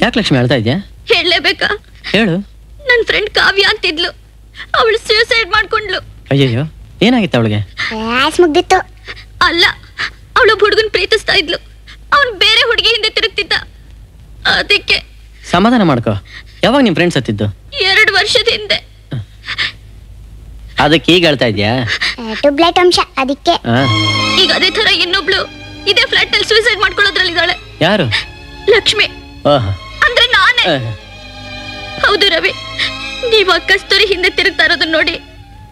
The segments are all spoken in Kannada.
ಯಾಕೆ ಲಕ್ಷ್ಮಿ ಹೇಳ್ತಾ ಇದ್ಯಾ? ಹೇಳಲೇಬೇಕಾ? ಹೇಳು. ನನ್ನ ಫ್ರೆಂಡ್ ಕಾವ್ಯ ಅಂತಿದ್ಲು, ಅವಳು ಸೂಸೈಡ್ ಮಾಡ್ಕೊಂಡ್ಲು. ಅಯ್ಯಯ್ಯೋ, ಏನಾಗಿತ್ತು ಅವಳಿಗೆ? ಮುಗ್ದಿತ್ತು. ಅಲ್ಲ, ಅವಳು ಹುಡುಗನ್ ಪ್ರೀತಿಸ್ತಾ ಇದ್ಲು, ಅವನ್ ಬೇರೆ ಹುಡುಗಿ ಹಿಂದೆ ತಿರುಗ್ತಿದ್ದ. ಅದಕ್ಕೆ ಸಮಾಧಾನ ಮಾಡ್ಕೋ. ಯಾವಾಗ ನಿಮ್ ಫ್ರೆಂಡ್ಸ್ ಹತ್ತಿದ್ದು? 2 ವರ್ಷದ ಹಿಂದೆ. ಅದಕ್ಕೆ ಈಗ ಹೇಳ್ತಾ ಇದ್ಯಾ? ಟ್ಯೂಬ್ಲೈಟ್ ಅಂಶ ಅದಕ್ಕೆ. ಈಗ ಅದೇ ತರ ಇನ್ನೊಬ್ಳು ಇದೇ ಫ್ಲಾಟ್ ಅಲ್ಲಿ ಸೂಸೈಡ್ ಮಾಡ್ಕೊಳ್ಳೋದ್ರಲ್ಲಿ ಇದ್ದಾಳೆ. ಯಾರು? ಲಕ್ಷ್ಮಿ. ಅಂದ್ರೆ ನಾನೇ. ಹೌದು ರವಿ, ನೀವ್ ಕಸ್ತೂರಿ ಹಿಂದೆ ತಿರುಗ್ತಾ ಇರೋದನ್ನ ನೋಡಿ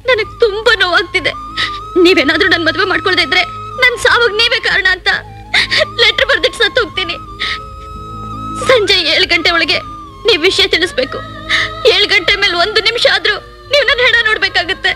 ನನಗ್ ತುಂಬಾ ನೋವಾಗ್ತಿದೆ. ನೀವೇನಾದ್ರೂ ನನ್ ಮದ್ವೆ ಮಾಡ್ಕೊಳ್ದೇ ಇದ್ರೆ ನನ್ ಸಾವಾಗ ನೀವೇ ಕಾರಣ ಅಂತ ಲೆಟರ್ ಬರ್ದಿಟ್ಟು ಸತ್ತು ಹೋಗ್ತೀನಿ. ಸಂಜೆ 7 ಗಂಟೆ ಒಳಗೆ ನೀವ್ ವಿಷಯ ತಿಳಿಸ್ಬೇಕು. 7 ಗಂಟೆ ಮೇಲೆ 1 ನಿಮಿಷ ಆದ್ರೂ ನೀವು ನನ್ನ ಹೆಣ ನೋಡ್ಬೇಕಾಗತ್ತೆ.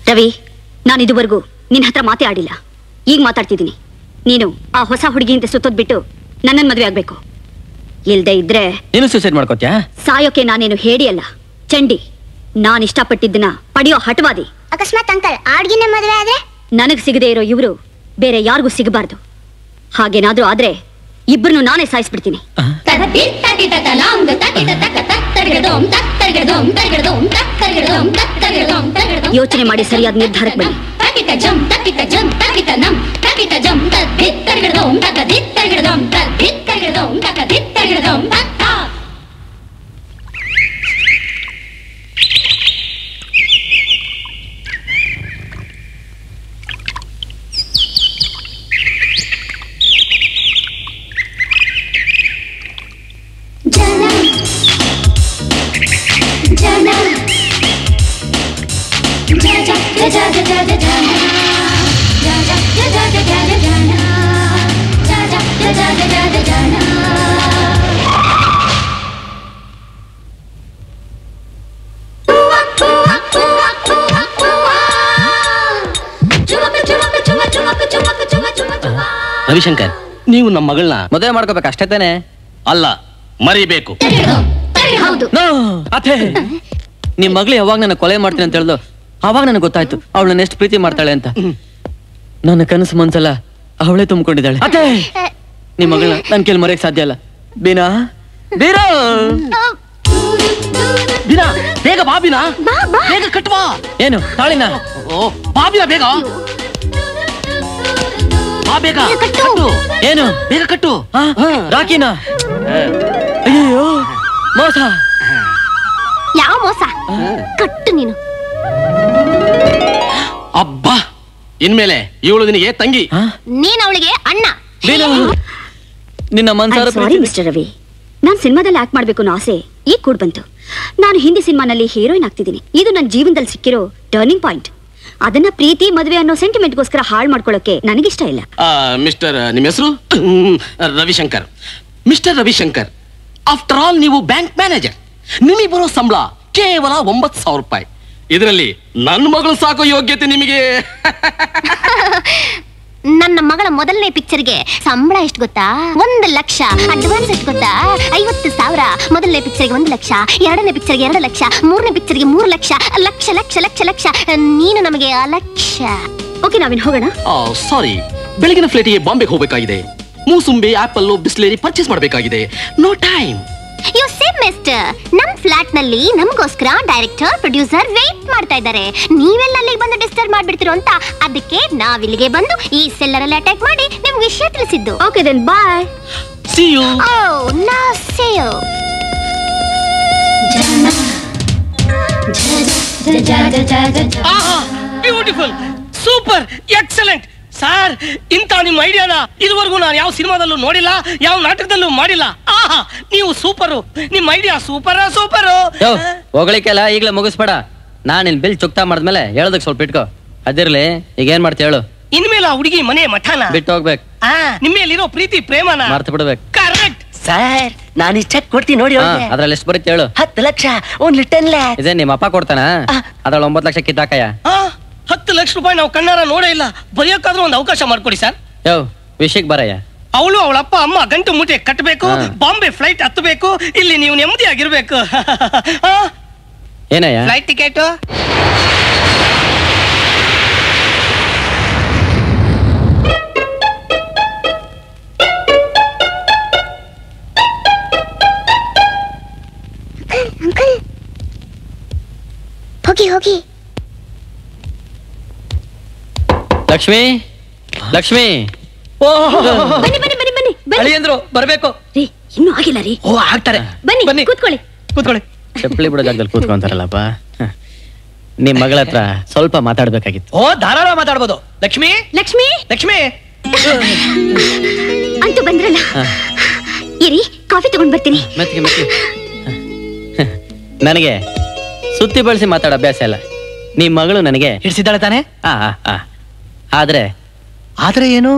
ರವಿ, ನಾನು ಇದುವರೆಗೂ ನಿನ್ನ ಹತ್ರ ಮಾತೇ ಆಡಿಲ್ಲ. ಈಗ ಮಾತಾಡ್ತಿದ್ದೀನಿ. ನೀನು ಆ ಹೊಸ ಹುಡುಗಿಯಿಂದ ಸುತ್ತೋದ್ ಬಿಟ್ಟು ನನ್ನನ್ ಮದ್ವೆ ಆಗ್ಬೇಕು. ಇಲ್ದೇ ಇದ್ರೆ ನೀನು ಸೂಸೈಡ್ ಮಾಡ್ಕೋತ್ಯಾ? ಸಾಯೋಕೆ ನಾನೇನು ಹೇಳಿ ಅಲ್ಲ, ಚಂಡಿ. ನಾನು ಇಷ್ಟಪಟ್ಟಿದ್ದನ್ನ ಪಡೆಯೋ ಹಠವಾದಿ. ಅಕಸ್ಮಾತ್ ಅಂಕಲ್ ಆಡ್ಗಿನ ಮದುವೆ ಆದ್ರೆ ನನಗ್ ಸಿಗದೆ ಇರೋ ಇವರು ಬೇರೆ ಯಾರಿಗೂ ಸಿಗಬಾರ್ದು. ಹಾಗೇನಾದ್ರೂ ಆದ್ರೆ ಇಬ್ಬರನ್ನು ನಾನೇ ಸಾಯಿಸ್ಬಿಡ್ತೀನಿ. ಯೋಚನೆ ಮಾಡಿ ಸರಿಯಾದ ನಿರ್ಧಾರಕ್ಕೆ ಬನ್ನಿ. ರವಿಶಂಕರ್, ನೀವು ನಮ್ಮ ಮಗಳನ್ನ ಮದುವೆ ಮಾಡ್ಕೋಬೇಕು ಅಷ್ಟೇ ತಾನೆ? ಅಲ್ಲ, ಮರಿಬೇಕು. ನಿಮ್ ಮಗಳು ಯಾವಾಗ ನನ್ನ ಕೊಲೆ ಮಾಡ್ತೀನಿ ಅಂತ ಹೇಳ್ದು ಅವಾಗ ನನಗೆ ಗೊತ್ತಾಯ್ತು ಅವಳು ನನ್ನ ಎಷ್ಟು ಪ್ರೀತಿ ಮಾಡ್ತಾಳೆ ಅಂತ. ನನ್ನ ಕನಸು ಮನ್ಸಲ್ಲ ಅವಳೇ ತುಂಬಿಕೊಂಡಿದ್ದಾಳೆ. ನಿಮ್ ಮಗಳನ್ನ ನನ್ ಕೇಳಿ ಮರೆಯಕ್ ಸಾಧ್ಯ ಅಲ್ಲ. ಬೀನಾ, ಬೀರಾ, ಬೀನಾ, ಬೇಗ ಬಾ ಬೀನಾ, ಬೇಗ ಕಟ್ವಾ. ಏನು ತಾಳಿನ? ಬಾ ಬೀನಾ, ಬೇಗ ಬಾ, ಬೇಗ ಕಟ್ಟು. ಏನು? ಬೇಗ ಕಟ್ಟು. ರಾಕಿನ? ಅಯ್ಯೋ, ಮೋಸ. ಯಾವ ಮೋಸ? ಕಟ್ಟು ನೀನು. ಅಬ್ಬಾ, ಇನ್ಮೇಲೆ ಇವಳು ನಿನಗೆ ತಂಗಿ, ನೀನ್ ಅವಳಿಗೆ ಅಣ್ಣ. ನಿನ್ನ ಮನ್ಸಾರ. ಸಾರಿ ಮಿಸ್ಟರ್ ರವಿ, ನಾನ್ ಸಿನಿಮಾದಲ್ಲಿ ಆಕ್ಟ್ ಮಾಡ್ಬೇಕು ಅನ್ನೋ ಆಸೆ ಈಗ ಕೂಡ ಬಂತು. ನಾನು ಹಿಂದಿ ಸಿನಿಮಾನಲ್ಲಿ ಹೀರೋಯಿನ್ ಆಗ್ತಿದ್ದೀನಿ. ಇದು ನನ್ನ ಜೀವನದಲ್ಲಿ ಸಿಕ್ಕಿರೋ ಟರ್ನಿಂಗ್ ಪಾಯಿಂಟ್. ಅದನ್ನ ಪ್ರೀತಿ ಮದುವೆ ಅನ್ನೋ ಸೆಂಟಿಮೆಂಟ್ಗೋಸ್ಕರ ಹಾಳು ಮಾಡ್ಕೊಳ್ಳೋಕೆ ನನಗಿಷ್ಟ ಇಲ್ಲ. ಮಿಸ್ಟರ್, ನಿಮ್ಮ ಹೆಸರು? Ravishankar. Mister Ravishankar, after all ನೀವು ಬ್ಯಾಂಕ್ ಮ್ಯಾನೇಜರ್. ನಿಮಗೆ ಬರೋ ಸಂಬಳ ಕೇವಲ 9,000 ರೂಪಾಯಿ. ಇದರಲ್ಲಿ ನನ್ನ ಮಗಳು ಸಾಕೋ ಯೋಗ್ಯತೆ ನಿಮಗೆ? ನನ್ನ ಮಗಳ ಮೊದಲನೇ ಪಿಕ್ಚರ್ಗೆ ಸಂಬಳ ಎಷ್ಟು ಗೊತ್ತಾ? 1 ಲಕ್ಷ. ಅಡ್ವಾನ್ಸ್ ಎಷ್ಟು ಗೊತ್ತಾ? 50,000. ಮೊದಲನೇ ಪಿಕ್ಚರ್ಗೆ 1 ಲಕ್ಷ, ಎರಡನೇ ಪಿಕ್ಚರ್ಗೆ 2 ಲಕ್ಷ, ಮೂರನೇ ಪಿಕ್ಚರ್ಗೆ 3 ಲಕ್ಷ. ಲಕ್ಷ ಲಕ್ಷ ಲಕ್ಷ ಲಕ್ಷ. ನೀನು ನಮಗೆ ಅಲಕ್ಷ. ಓಕೆ, ನಾವಿನ್ ಹೋಗೋಣ. ಸಾರಿ, ಬೆಳಗಿನ ಫ್ಲೈಟಿಗೆ ಬಾಂಬೆಗೆ ಹೋಗಬೇಕಾಗಿದೆ. ಮೂಸುಂಬಿ, ಆಪಲ್, ಬಿಸ್ಲೇರಿ ಪರ್ಚೇಸ್ ಮಾಡಬೇಕಾಗಿದೆ. No time. You say mister, ನಮ್ ಫ್ಲಾಟ್ ನಲ್ಲಿ ನಮಗೋಸ್ಕರ ಡೈರೆಕ್ಟರ್, ಪ್ರೊಡ್ಯೂಸರ್ ವೇಟ್ ಮಾಡ್ತಾ ಇದ್ದಾರೆ. ನೀವೆಲ್ಲ ಅಲ್ಲಿಗೆ ಬಂದು ಡಿಸ್ಟರ್ಬ್ ಮಾಡ್ಬಿಡ್ತಿರೋ ಅಂತ ಅದಕ್ಕೆ ನಾವಿಲ್ಲಿಗೆ ಬಂದು ಈ ಸೆಲ್ಲರ್ ಅಲ್ಲಿ ಅಟ್ಯಾಕ್ ಮಾಡಿ ನಿಮ್ಗೆ ವಿಷಯ ತಿಳಿಸಿದ್ದು. Okay then bye. See you. Oh, now see you. Beautiful, super, excellent. Sir, ಇಂಥ ನಿಮ್ಮ ಐಡಿಯಾನ ಇದುವರೆಗೂ ನಾನು ಯಾವ ಸಿನಿಮಾದಲ್ಲೂ ನೋಡಿಲ್ಲ, ಯಾವ ನಾಟಕದಲ್ಲೂ ಮಾಡಿಲ್ಲ. ಆಹಾ, ನೀವು ಸೂಪರು. ನಿಮ್ಮ ಐಡಿಯಾ ಸೂಪರ್ ಸೂಪರು. ಹೋಗ್ಲಿಕ್ಕೆಲ್ಲ ಈಗಲೇ ಮುಗಿಸ್ಬೇಡ. ನಾನು ಇಲ್ಲಿ ಬಿಲ್ ಚುಕ್ತಾ ಮಾಡಿದ್ಮೇಲೆ ಹೇಳೋದಕ್ಕೆ ಸ್ವಲ್ಪ ಇಟ್ಕೋ. ಅದಿರ್ಲಿ, ಈಗ ಏನ್ ಮಾಡ್ತೀಯ ಹೇಳು? ಇನ್ಮೇಲೆ ಆ ಹುಡುಗಿ ಮನೆ ಮಠನ ಬಿಟ್ಟು ಹೋಗ್ಬೇಕು. ನಿಮ್ಮೇಲಿರೋ ಪ್ರೀತಿ ಪ್ರೇಮನ ಮರ್ತು ಬಿಡ್ಬೇಕು. ಕರೆಕ್ಟ್ ಸರ್, ನಾನು ಈ ಚೆಕ್ ಕೊಡ್ತೀನಿ ನೋಡಿ. ಅದ್ರಲ್ಲಿ ಎಷ್ಟು ಬರುತ್ತೆ ಹೇಳು? 10 ಲಕ್ಷ. Only 10 lakhs. ಇದೇ ನಿಮ್ಮ ಅಪ್ಪ ಕೊಡ್ತಾನ? ಅದ್ರಲ್ಲಿ 9 ಲಕ್ಷ ಕಿತ್ತಾಕಯ್ಯ. 10 ಲಕ್ಷ ರೂಪಾಯಿ ನಾವು ಕಣ್ಣಾರ ನೋಡೇ ಇಲ್ಲ, ಬರೆಯೋಕ್ಕಾದ್ರೂ ಒಂದು ಅವಕಾಶ ಮಾಡ್ಕೊಡಿ ಸರ್. ಯೋ ವಿಷಯಕ್ಕೆ ಬರಯ್ಯ. ಅವಳು ಅವಳ ಅಪ್ಪ ಅಮ್ಮ ಗಂಟು ಮೂಟೆ ಕಟ್ಟಬೇಕು, ಬಾಂಬೆ ಫ್ಲೈಟ್ ಹತ್ತಬೇಕು, ಇಲ್ಲಿ ನೀವು ನೆಮ್ಮದಿಯಾಗಿರ್ಬೇಕು. ಏನಯ್ಯ? Flight ticket. ಅಂಕಲ್ ಹೋಗಿ ಹೋಗಿ. ಲಕ್ಷ್ಮಿ, ಲಕ್ಷ್ಮಿ. ಬನ್ನಿ ಬನ್ನಿ ಬನ್ನಿ ಬನ್ನಿ ಬನ್ನಿ ಅಂದ್ರು ಬರ್ಬೇಕು. ರೀ ಇನ್ನೂ ಆಗಿಲ್ಲ ರೀ. ಓ ಆಗ್ತಾರೆ. ಬನ್ನಿ ಕೂತ್ಕೊಳ್ಳಿ. ಕೂತ್ಕೊಳ್ಳಿ. ಚಪ್ಪಲಿ ಬಿಡೋ ಜಾಗದಲ್ಲಿ ಕೂತ್ಕೊಂತಾರಲ್ಲಪ್ಪ. ನಿಮ್ ಮಗಳ ಹತ್ರ ಸ್ವಲ್ಪ ಮಾತಾಡ್ಬೇಕಾಗಿತ್ತು. ಓ ಧಾರಾಳ ಮಾತಾಡ್ಬೋದು. ಲಕ್ಷ್ಮಿ ಲಕ್ಷ್ಮಿ ಲಕ್ಷ್ಮಿ ಅಂತೂ ಬಂದ್ರಲ್ಲ. ಇರಿ ಕಾಫಿ ತಗೊಂಡ್ ಬರ್ತೀನಿ. ಮೆತ್ತಿಗೆ ಮೆತ್ತಿಗೆ. ನನಗೆ ಸುತ್ತಿ ಬಳಸಿ ಮಾತಾಡೋ ಅಭ್ಯಾಸ ಇಲ್ಲ. ನಿಮ್ ಮಗಳು ನನಗೆ ಹಿಡಿಸಿದ್ದಾಳೆ ತಾನೆ? ಆದ್ರೆ ಆದ್ರೆ ಏನು?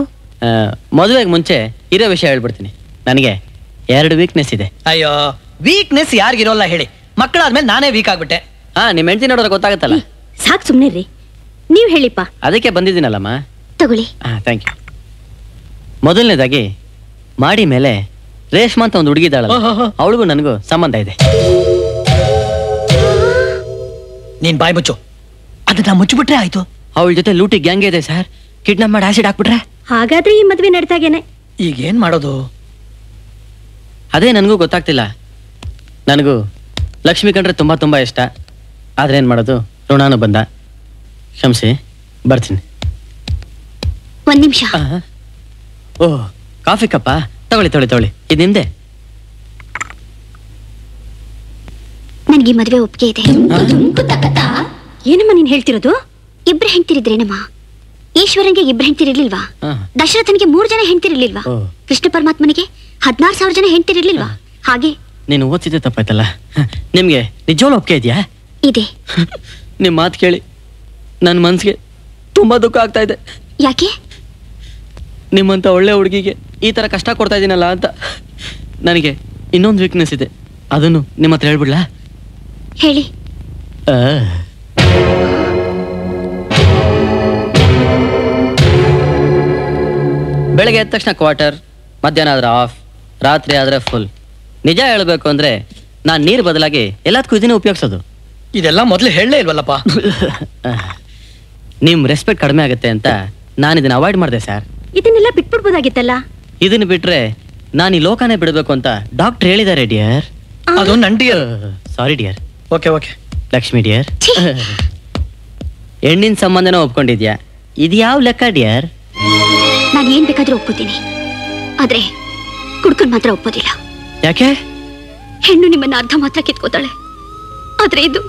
ಮದುವೆಗೆ ಮುಂಚೆ ಇರೋ ವಿಷಯ ಹೇಳ್ಬಿಡ್ತೀನಿ. ನನಗೆ 2 ವೀಕ್ನೆಸ್ ಇದೆ. ಅಯ್ಯೋ ವೀಕ್ನೆಸ್ ಯಾರಿಗಿರೋಲ್ಲ ಹೇಳಿ. ಮಕ್ಕಳಾದ್ಮೇಲೆ ನಾನೇ ವೀಕ್ ಆಗ್ಬಿಟ್ಟೆ. ನಿಮ್ ಹೆಂಡತಿ ನೋಡೋದ್ರೆ ಗೊತ್ತಾಗತ್ತಲ್ಲ. ಸಾಕ್ ಸುಮ್ನೆ ರೀ, ನೀವ್ ಹೇಳಿಪ್ಪ. ಅದಕ್ಕೆ ಬಂದಿದ್ದೀನಲ್ಲಮ್ಮ. ತಗೊಳ್ಳಿ. Thank you. ಮೊದಲನೇದಾಗಿ ಮಾಡಿ ಮೇಲೆ ರೇಷ್ಮಾ ಅಂತ ಒಂದು ಹುಡುಗಿದ್ದಾಳಲ್ಲ, ಅವಳಿಗೂ ನನಗೂ ಸಂಬಂಧ ಇದೆ. ನೀನ್ ಬಾಯ್ ಮುಚ್ಚು. ಅದನ್ನ ಮುಚ್ಚಿಬಿಟ್ರೆ ಆಯ್ತು. ಅವಳ ಜೊತೆ ಲೂಟಿ ಗ್ಯಾಂಗ್ ಇದೆ ಸರ್. ಕಿಡ್ನಾಪ್ ಮಾಡಿ ಆಸಿಡ್ ಹಾಕ್ಬಿಟ್ರೆ ಹಾಗಾದ್ರೆ ಈ ಮದ್ವೆ ನಡ್ದಾಗೇನೆ. ಈಗ ಏನ್ ಮಾಡೋದು? ಅದೇ ನನಗೂ ಗೊತ್ತಾಗ್ತಿಲ್ಲ. ನನಗೂ ಲಕ್ಷ್ಮಿ ಕಂಡ್ರೆ ತುಂಬಾ ತುಂಬಾ ಇಷ್ಟ. ಆದ್ರೆ ಏನ್ ಮಾಡೋದು, ಋಣಾನು ಬಂದ. ಕ್ಷಮಿಸಿ, ಬರ್ತೀನಿ. ಒಂದ್ ನಿಮಿಷ. ಓಹ್, ಕಾಫಿ ಕಪ್ಪ ತಗೊಳ್ಳಿ ತಗೊಳ್ಳಿ ತಗೊಳ್ಳಿ. ಇದು ನಿಮ್ದೆ. ನನ್ಗೆ ಮದ್ವೆ ಒಪ್ಪಿಗೆ ಇದೆ. ಏನಮ್ಮ ನೀನ್ ಹೇಳ್ತಿರೋದು? ಇಬ್ರು ಹೆಂಡ್ತಿರಿದ್ರೇನಮ್ಮ? ಈಶ್ವರನ್ಗೆ ಇಬ್ರು ಹೆಂಡ್ತಿರ್ಲಿಲ್ವಾ? ದಶರಥನಿಗೆ 3 ಜನ ಹೆಂಡ್ತಿರ್ಲಿಲ್ವಾ? ಕೃಷ್ಣ ಪರಮಾತ್ಮನಿಗೆ 16,000 ಜನ ಹೆಂಡ್ತಿರ್ಲಿಲ್ವಾ? ಹಾಗೆ ನೀನು ಓದ್ತಿದ್ದೆ ತಪ್ಪಾಯ್ತಲ್ಲ. ನಿಮ್ಗೆ ನಿಜವಾಗ್ಲೂ ಒಪ್ಪಿಗೆ ಇದೆಯಾ? ಇದೆ. ನಿಮ್ ಮಾತು ಕೇಳಿ ನನ್ನ ಮನ್ಸಿಗೆ ತುಂಬಾ ದುಃಖ ಆಗ್ತಾ ಇದೆ. ಯಾಕೆ? ನಿಮ್ಮಂತ ಒಳ್ಳೆ ಹುಡುಗಿಗೆ ಈ ತರ ಕಷ್ಟ ಕೊಡ್ತಾ ಇದೀನಲ್ಲ ಅಂತ. ನನಗೆ ಇನ್ನೊಂದು ವೀಕ್ನೆಸ್ ಇದೆ, ಅದನ್ನು ನಿಮ್ಮ ಹತ್ರ ಹೇಳ್ಬಿಡ್ಲಾ? ಹೇಳಿ. ಬೆಳಗ್ಗೆ ಎದ್ದ ತಕ್ಷಣ ಕ್ವಾರ್ಟರ್, ಮಧ್ಯಾಹ್ನ ಆದ್ರೆ ಆಫ್, ರಾತ್ರಿ ಆದ್ರೆ ಫುಲ್. ನಿಜ ಹೇಳ್ಬೇಕು ಅಂದ್ರೆ ನಾನ್ ನೀರ್ ಬದಲಾಗಿ ಎಲ್ಲದಕ್ಕೂ ಇದನ್ನೇ ಉಪಯೋಗಿಸೋದು. ಇದೆಲ್ಲ ಮೊದ್ಲು ಹೇಳಲೇ ಇಲ್ವಲ್ಲಪ್ಪ. ನಿಮ್ ರೆಸ್ಪೆಕ್ಟ್ ಕಡಿಮೆ ಆಗುತ್ತೆ ಅಂತ ನಾನು ಇದನ್ನ ಅವಾಯ್ಡ್ ಮಾಡಿದೆ ಸರ್. ಇದನ್ನೆಲ್ಲ ಬಿಟ್ಬಿಡ್ಬೋದಾಗಿತ್ತಲ್ಲ. ಇದನ್ನ ಬಿಟ್ರೆ ನಾನು ಈ ಲೋಕನೇ ಬಿಡಬೇಕು ಅಂತ ಡಾಕ್ಟರ್ ಹೇಳಿದ್ದಾರೆ ಡಿಯರ್. ಅದು ನನ್ dear. Sorry dear. Okay okay. Lakshmi dear, ಹೆಣ್ಣಿನ ಸಂಬಂಧನ ಒಪ್ಕೊಂಡಿದ್ಯಾ? ಇದ್ಯಾವ ಲೆಕ್ಕ ಡಿಯರ್? ನಾನು ಏನ್ ಬೇಕಾದ್ರೂ ಒಪ್ಕೋತೀನಿ, ಆದ್ರೆ ಕುಡ್ಕೊಂಡ್ ಮಾತ್ರ ಒಪ್ಪೋದಿಲ್ಲ. ಯಾಕೆ? ಹೆಣ್ಣು ನಿಮ್ಮನ್ನ ಅರ್ಧ ಮಾತ್ರ ಕಿತ್ಕೋತಾಳೆ, ಆದ್ರೆ ಇದು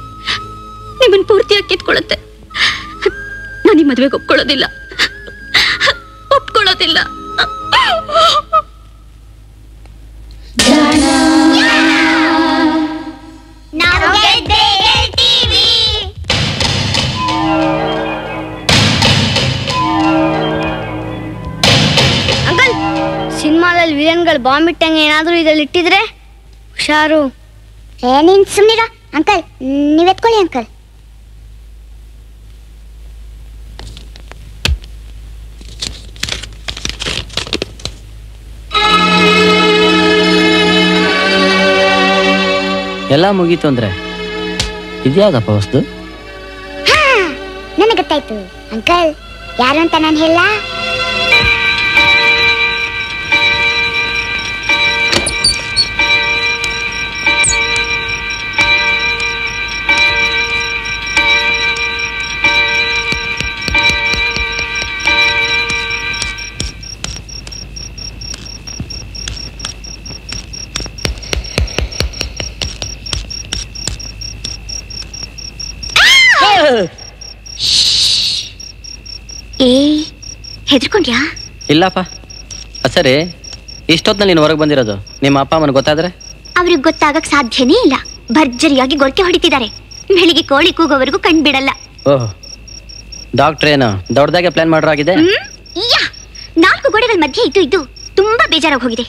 ನಿಮ್ಮನ್ನ ಪೂರ್ತಿಯಾಗಿ ಕಿತ್ಕೊಳ್ಳುತ್ತೆ. ನಾನು ಈ ಮದುವೆಗೆ ಒಪ್ಕೊಳ್ಳೋದಿಲ್ಲ, ಒಪ್ಕೊಳ್ಳೋದಿಲ್ಲ. ಅಂಕಲ್, ಸಿನಿಮಾದಲ್ಲಿ ವಿಲನ್ಗಳು ಬಾಂಬ್ ಇಟ್ಟಂಗೆ ಏನಾದ್ರೂ ಇದ್ರಲ್ಲಿ ಇಟ್ಟಿದ್ರೆ ಹುಷಾರು. ನೀನ್ ಸುಮ್ಮನಿರ ಅಂಕಲ್, ನೀವ್ ಎತ್ಕೊಳ್ಳಿ ಅಂಕಲ್. ಎಲ್ಲ ಮುಗೀತು ಅಂದ್ರೆ ಇದ್ಯಾವ್ದಪ್ಪ ವಸ್ತು? ನನಗೆ ಗೊತ್ತಾಯ್ತು ಅಂಕಲ್, ಯಾರು ಅಂತ ನಾನು ಹೇಳ. ಏ, ಹೆದರ್ಕೊಂಡ್ಯಾ? ಇಲ್ಲಪ್ಪ. ಸರಿ, ಇಷ್ಟೊತ್ನಲ್ಲಿ ನೀನು ಹೊರಗೆ ಬಂದಿರೋದು ನಿಮ್ಮ ಅಪ್ಪ ಅಮ್ಮನ ಗೊತ್ತಾದ್ರೆ? ಅವ್ರಿಗೆ ಗೊತ್ತಾಗಕ್ ಸಾಧ್ಯನೇ ಇಲ್ಲ. ಭರ್ಜರಿಯಾಗಿ ಗೊರಕೆ ಹೊಡಿತಿದ್ದಾರೆ. ಬೆಳಿಗ್ಗೆ ಕೋಳಿ ಕೂಗೋವರೆಗೂ ಕಣ್ಬಿಡಲ್ಲ. ಓಹ್, ಡಾಕ್ಟರ್ ಏನು ದೊಡ್ಡದಾಗೆ ಪ್ಲಾನ್ ಮಾಡೋ ಆಗಿದೆ? 4 ಗೋಡೆಗಳ ಮಧ್ಯೆ ಇದ್ದು ತುಂಬಾ ಬೇಜಾರಾಗಿ ಹೋಗಿದೆ.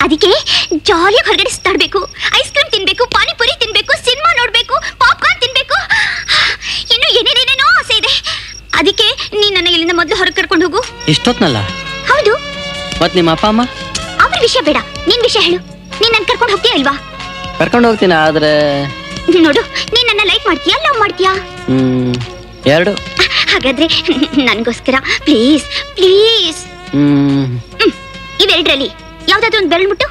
ಅದಕ್ಕೆ ಜಾಲಿಯಾಗಿ ಹೊರಗಡೆ ಸುತ್ತಾಡ್ಬೇಕು, ಐಸ್ ಕ್ರೀಮ್ ತಿನ್ಬೇಕು, ಪಾನಿಪುರಿ ತಿನ್ಬೇಕು, ಸಿನಿಮಾ ನೋಡ್ಬೇಕು, ಪಾಪ್ಕಾರ್ನ್ ತಿನ್ಬೇಕು, ಇನ್ನು ಏನೇನೇನೇನೋ ಆಸೆ ಇದೆ. ಅದಕ್ಕೆ ನೀನ್ ನನ್ನ ಇಲ್ಲಿಂದ ಮೊದಲು ಹೊರಗೆ ಕರ್ಕೊಂಡು ಹೋಗು. ಇಷ್ಟೊತ್ನಲ್ಲ? ಹೌದು. ಮತ್ ನಿಮ್ಮ ಅಪ್ಪ ಅಮ್ಮ? ಅವ್ರ ವಿಷಯ ಬೇಡ, ನಿನ್ ವಿಷಯ ಹೇಳು. ನೀನ್ ನನ್ ಕರ್ಕೊಂಡು ಹೋಗ್ತೀಯ ಇಲ್ವಾ? ಕರ್ಕೊಂಡು ಹೋಗ್ತೀನಿ, ಆದ್ರೆ ನೋಡು, ನೀನ್ ನನ್ನ ಲೈಕ್ ಮಾಡ್ತೀಯಾ ಲವ್ ಮಾಡ್ತೀಯಾ? ಎರಡು. ಹಾಗಾದ್ರೆ ನನ್ಗೋಸ್ಕರ ಪ್ಲೀಸ್ ಪ್ಲೀಸ್ ಇವೆರಡರಲ್ಲಿ ಯಾವ್ದಾದ್ರು ಒಂದು ಬೆರಳು ಮುಟ್ಟು.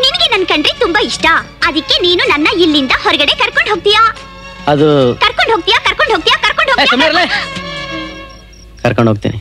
ನಿನಗೆ ನನ್ ಕಂಡ್ರೆ ತುಂಬಾ ಇಷ್ಟ, ಅದಕ್ಕೆ ನೀನು ನನ್ನ ಇಲ್ಲಿಂದ ಹೊರಗಡೆ ಕರ್ಕೊಂಡು ಹೋಗ್ತೀಯಾ? ಅದು ಕರ್ಕೊಂಡು ಹೋಗ್ತೀಯಾ? ಕರ್ಕೊಂಡು ಹೋಗ್ತೀಯಾ? ಕರ್ಕೊಂಡು ಹೋಗ್ತೀಯಾ? ಕರ್ಕೊಂಡು ಹೋಗ್ತೀನಿ.